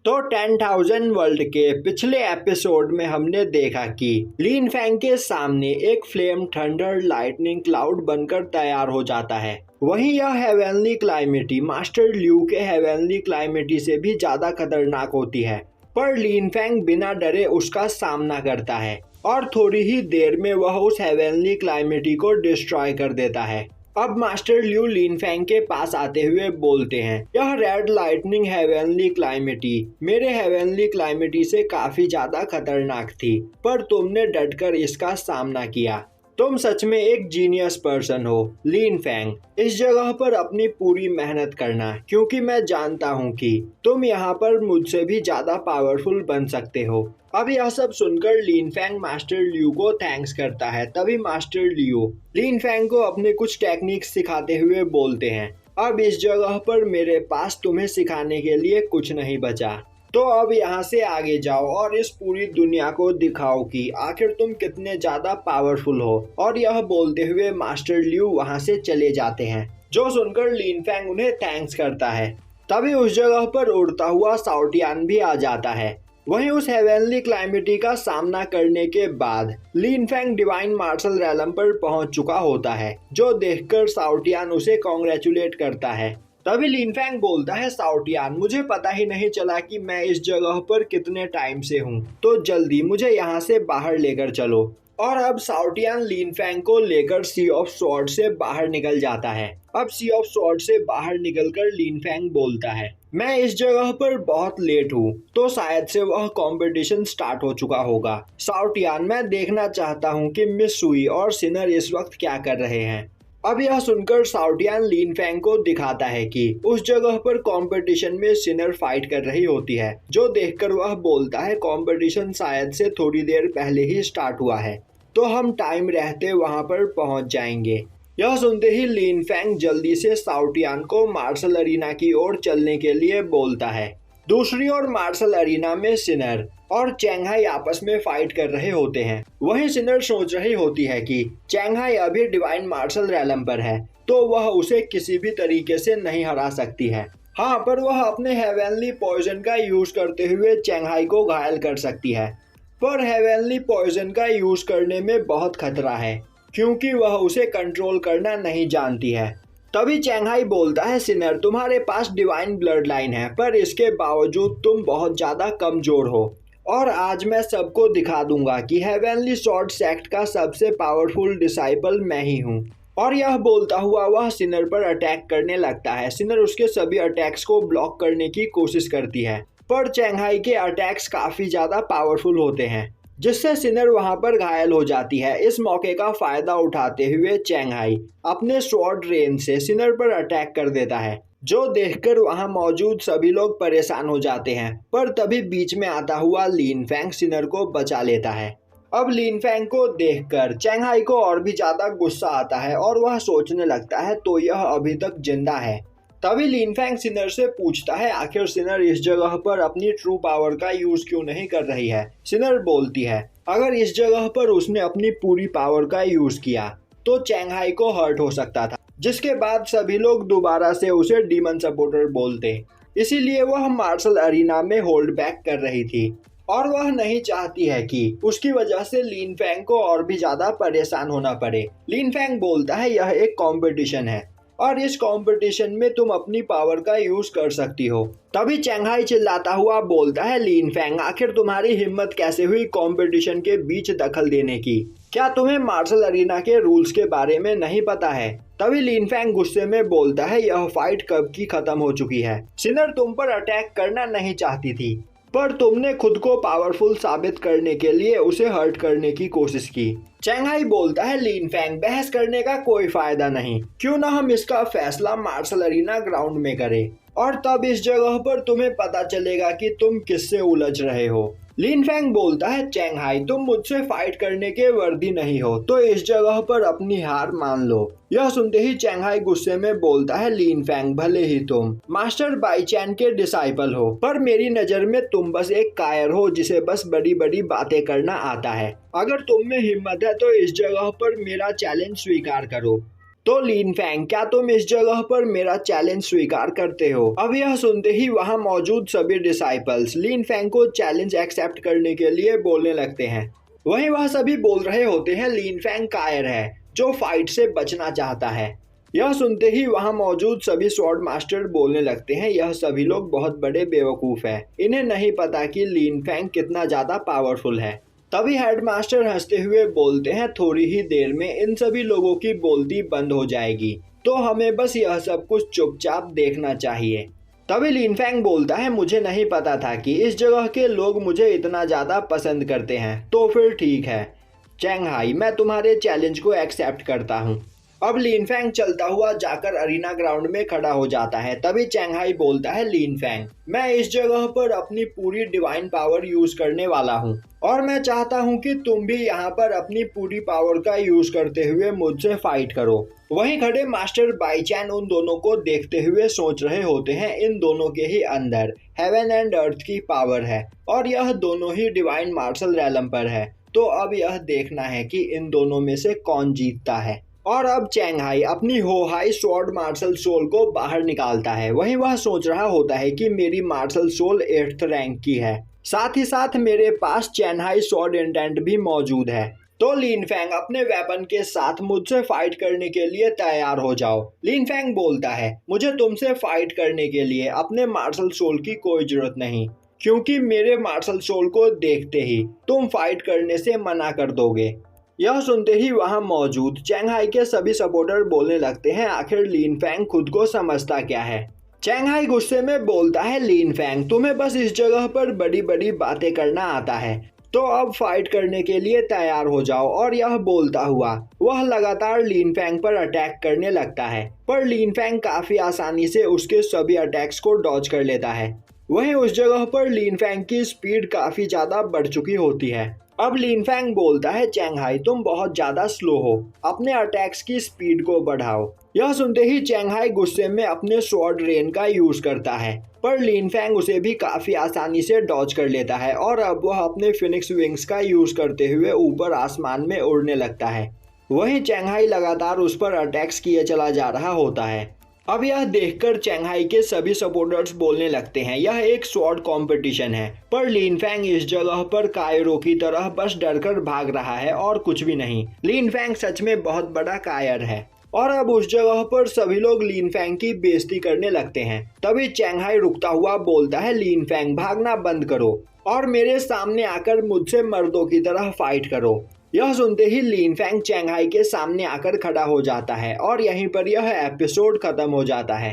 तो 10,000 वर्ल्ड के पिछले एपिसोड में हमने देखा कि लिन फैंग के सामने एक फ्लेम थंडर लाइटनिंग क्लाउड बनकर तैयार हो जाता है। वहीं यह हेवेनली क्लाइमेटी मास्टर ल्यू के हेवेनली क्लाइमेटी से भी ज्यादा खतरनाक होती है, पर लिन फैंग बिना डरे उसका सामना करता है और थोड़ी ही देर में वह उस हेवेनली क्लाइमेटी को डिस्ट्रॉय कर देता है। अब मास्टर ल्यू लिन फैंग के पास आते हुए बोलते हैं, यह रेड लाइटनिंग हेवेनली क्लाइमेटी मेरे हेवेनली क्लाइमेटी से काफी ज्यादा खतरनाक थी, पर तुमने डटकर इसका सामना किया। तुम सच में एक जीनियस पर्सन हो लिन फैंग। इस जगह पर अपनी पूरी मेहनत करना, क्योंकि मैं जानता हूँ कि तुम यहाँ पर मुझसे भी ज्यादा पावरफुल बन सकते हो। अब यह सब सुनकर लिन फैंग मास्टर ल्यू को थैंक्स करता है। तभी मास्टर ल्यू लिन फैंग को अपने कुछ टेक्निक्स सिखाते हुए बोलते हैं, अब इस जगह पर मेरे पास तुम्हें सिखाने के लिए कुछ नहीं बचा, तो अब यहाँ से आगे जाओ और इस पूरी दुनिया को दिखाओ कि आखिर तुम कितने ज्यादा पावरफुल हो। और यह बोलते हुए मास्टर ल्यू वहाँ से चले जाते हैं, जो सुनकर लिन फैंग उन्हें थैंक्स करता है। तभी उस जगह पर उड़ता हुआ साउटियान भी आ जाता है। वहीं उस हेवेनली क्लाइमेटी का सामना करने के बाद लिन फैंग डिवाइन मार्शल रैलम पर पहुंच चुका होता है, जो देखकर साउटियान उसे कॉन्ग्रेचुलेट करता है। तभी लिन फैंग बोलता है, साउटियान मुझे पता ही नहीं चला कि मैं इस जगह पर कितने टाइम से हूँ, तो जल्दी मुझे यहाँ से बाहर लेकर चलो। और अब साउटियान लिन फैंग को लेकर सी ऑफ स्वॉर्ड से बाहर निकल जाता है। अब सी ऑफ स्वॉर्ड से बाहर निकलकर लिन फैंग बोलता है, मैं इस जगह पर बहुत लेट हूँ, तो शायद से वह कंपटीशन स्टार्ट हो चुका होगा। साउटियान मैं देखना चाहता हूँ कि मिस सुई और सिनर इस वक्त क्या कर रहे हैं। अब यह सुनकर साउटियान लिन फैंग को दिखाता है कि उस जगह पर कंपटीशन में सिनर फाइट कर रही होती है, जो देखकर वह बोलता है कंपटीशन शायद से थोड़ी देर पहले ही स्टार्ट हुआ है, तो हम टाइम रहते वहां पर पहुंच जाएंगे। यह सुनते ही लिन फैंग जल्दी से साउटियान को मार्शल अरीना की ओर चलने के लिए बोलता है। दूसरी ओर मार्शल अरीना में सिनर और चैंगहाई आपस में फाइट कर रहे होते हैं। वहीं सिनर सोच रही होती है कि चैंगहाई अभी डिवाइन मार्शल रैलम पर है, तो वह उसे किसी भी तरीके से नहीं हरा सकती है। हाँ, पर वह अपने हेवेनली पॉइजन का यूज करते हुए चैंगहाई को घायल कर सकती है, पर हेवेनली पॉइजन का यूज करने में बहुत खतरा है, क्योंकि वह उसे कंट्रोल करना नहीं जानती है। तभी चैंगहाई बोलता है, सिनर तुम्हारे पास डिवाइन ब्लड लाइन है, पर इसके बावजूद तुम बहुत ज्यादा कमजोर हो, और आज मैं सबको दिखा दूंगा कि हेवेनली स्वॉर्ड सेक्ट का सबसे पावरफुल डिसाइपल मैं ही हूँ। और यह बोलता हुआ वह सिनर पर अटैक करने लगता है। सिनर उसके सभी अटैक्स को ब्लॉक करने की कोशिश करती है, पर चैंगहाई के अटैक्स काफी ज्यादा पावरफुल होते हैं, जिससे सिनर वहां पर घायल हो जाती है। इस मौके का फायदा उठाते हुए चैंगहाई अपने स्वॉर्ड रेंज से सिनर पर अटैक कर देता है, जो देखकर वहां मौजूद सभी लोग परेशान हो जाते हैं। पर तभी बीच में आता हुआ लिन फैंग सिनर को बचा लेता है। अब लिन फैंग को देखकर चैंगहाई को और भी ज्यादा गुस्सा आता है और वह सोचने लगता है, तो यह अभी तक जिंदा है। तभी लिन फैंग सिनर से पूछता है, आखिर सिनर इस जगह पर अपनी ट्रू पावर का यूज क्यों नहीं कर रही है। सिनर बोलती है, अगर इस जगह पर उसने अपनी पूरी पावर का यूज किया तो चैंगहाई को हर्ट हो सकता था, जिसके बाद सभी लोग दोबारा से उसे डीमन सपोर्टर बोलते, इसीलिए वह मार्शल अरीना में होल्ड बैक कर रही थी, और वह नहीं चाहती है कि उसकी वजह से लिन फैंग को और भी ज्यादा परेशान होना पड़े। लिन फैंग बोलता है, यह एक कंपटीशन है और इस कंपटीशन में तुम अपनी पावर का यूज कर सकती हो। तभी चैंगहाई चिल्लाता हुआ बोलता है, लिन फैंग आखिर तुम्हारी हिम्मत कैसे हुई कंपटीशन के बीच दखल देने की? क्या तुम्हें मार्शल अरीना के रूल्स के बारे में नहीं पता है? तभी लिन फैंग गुस्से में बोलता है, यह फाइट कब की खत्म हो चुकी है। सिनर तुम पर अटैक करना नहीं चाहती थी, पर तुमने खुद को पावरफुल साबित करने के लिए उसे हर्ट करने की कोशिश की। चैंगहाई बोलता है, लिन फैंग बहस करने का कोई फायदा नहीं, क्यों ना हम इसका फैसला मार्शल अरीना ग्राउंड में करें, और तब इस जगह पर तुम्हें पता चलेगा कि तुम किससे उलझ रहे हो। लिन फैंग बोलता है, चैंगहाई तुम मुझसे फाइट करने के वर्दी नहीं हो, तो इस जगह पर अपनी हार मान लो। यह सुनते ही चैंगहाई गुस्से में बोलता है, लिन फैंग भले ही तुम मास्टर बाईचैन के डिसाइपल हो, पर मेरी नजर में तुम बस एक कायर हो जिसे बस बड़ी बड़ी बातें करना आता है। अगर तुम में हिम्मत है तो इस जगह पर मेरा चैलेंज स्वीकार करो। तो लीन फैंग, क्या तुम इस जगह पर मेरा चैलेंज स्वीकार करते हो? अब यह सुनते ही वहां मौजूद सभी डिसाइपल्स लीन फैंग को चैलेंज एक्सेप्ट करने के लिए बोलने लगते हैं। वहीं वह सभी बोल रहे होते हैं लीन फैंग कायर है जो फाइट से बचना चाहता है। यह सुनते ही वहां मौजूद सभी स्वॉर्ड मास्टर बोलने लगते हैं, यह सभी लोग बहुत बड़े बेवकूफ हैं, इन्हें नहीं पता कि लीन फैंग कितना ज्यादा पावरफुल है। तभी हेडमास्टर हंसते हुए बोलते हैं, थोड़ी ही देर में इन सभी लोगों की बोलती बंद हो जाएगी, तो हमें बस यह सब कुछ चुपचाप देखना चाहिए। तभी लीन फैंग बोलता है, मुझे नहीं पता था कि इस जगह के लोग मुझे इतना ज्यादा पसंद करते हैं। तो फिर ठीक है चैंग हाई, मैं तुम्हारे चैलेंज को एक्सेप्ट करता हूँ। अब लीन फैंग चलता हुआ जाकर अरीना ग्राउंड में खड़ा हो जाता है। तभी चैंग हाई बोलता है, लीन फैंग, मैं इस जगह पर अपनी पूरी डिवाइन पावर यूज करने वाला हूँ और मैं चाहता हूँ कि तुम भी यहाँ पर अपनी पूरी पावर का यूज करते हुए मुझसे फाइट करो। वहीं खड़े मास्टर बाईचैन उन दोनों को देखते हुए सोच रहे होते हैं, इन दोनों के ही अंदर हेवन एंड अर्थ की पावर है और यह दोनों ही डिवाइन मार्शल रैलम पर है। तो अब यह देखना है कि इन दोनों में से कौन जीतता है। और अब चैंग हाई अपनी होहाई स्वॉर्ड मार्शल सोल को बाहर निकालता है। वहीं वह सोच रहा होता है कि मेरी मार्शल सोल 8th रैंक की है, साथ ही साथ मेरे पास चैंग हाई स्वॉर्ड इंटेंट भी मौजूद है। तो लीन फैंग, अपने वेपन के साथ मुझसे फाइट करने के लिए तैयार हो जाओ। लीन फैंग बोलता है, मुझे तुमसे फाइट करने के लिए अपने मार्शल सोल की कोई जरूरत नहीं, क्योंकि मेरे मार्शल सोल को देखते ही तुम फाइट करने से मना कर दोगे। यह सुनते ही वहां मौजूद चैंग हाई के सभी सपोर्टर बोलने लगते हैं, आखिर लीन फैंग खुद को समझता क्या है। चैंग हाई गुस्से में बोलता है, लीन फैंग, तुम्हें बस इस जगह पर बड़ी बड़ी बातें करना आता है, तो अब फाइट करने के लिए तैयार हो जाओ। और यह बोलता हुआ वह लगातार लीन फैंग पर अटैक करने लगता है, पर लीन फैंग काफी आसानी से उसके सभी अटैक्स को डॉज कर लेता है। वहीं उस जगह पर लीन फैंग की स्पीड काफी ज्यादा बढ़ चुकी होती है। अब लीन फैंग बोलता है, चैंग हाई, तुम बहुत ज्यादा स्लो हो, अपने अटैक्स की स्पीड को बढ़ाओ। यह सुनते ही चैंग हाई गुस्से में अपने स्वॉर्ड रेन का यूज करता है, पर लीन फैंग उसे भी काफी आसानी से डॉज कर लेता है और अब वह अपने फिनिक्स विंग्स का यूज करते हुए ऊपर आसमान में उड़ने लगता है। वहीं चैंग हाई लगातार उस पर अटैक्स किए चला जा रहा होता है। अब यह देखकर चैंग हाई के सभी सपोर्टर्स बोलने लगते हैं, यह एक स्वॉर्ड कंपटीशन है, पर लीन फैंग इस जगह पर कायरो की तरह बस डरकर भाग रहा है और कुछ भी नहीं। लीन फैंग सच में बहुत बड़ा कायर है। और अब उस जगह पर सभी लोग लीन फैंग की बेइज्जती करने लगते हैं। तभी चैंग हाई रुकता हुआ बोलता है, लीन फैंग, भागना बंद करो और मेरे सामने आकर मुझसे मर्दों की तरह फाइट करो। यह सुनते ही लीन फैंग चैंग हाई के सामने आकर खड़ा हो जाता है और यहीं पर यह एपिसोड खत्म हो जाता है।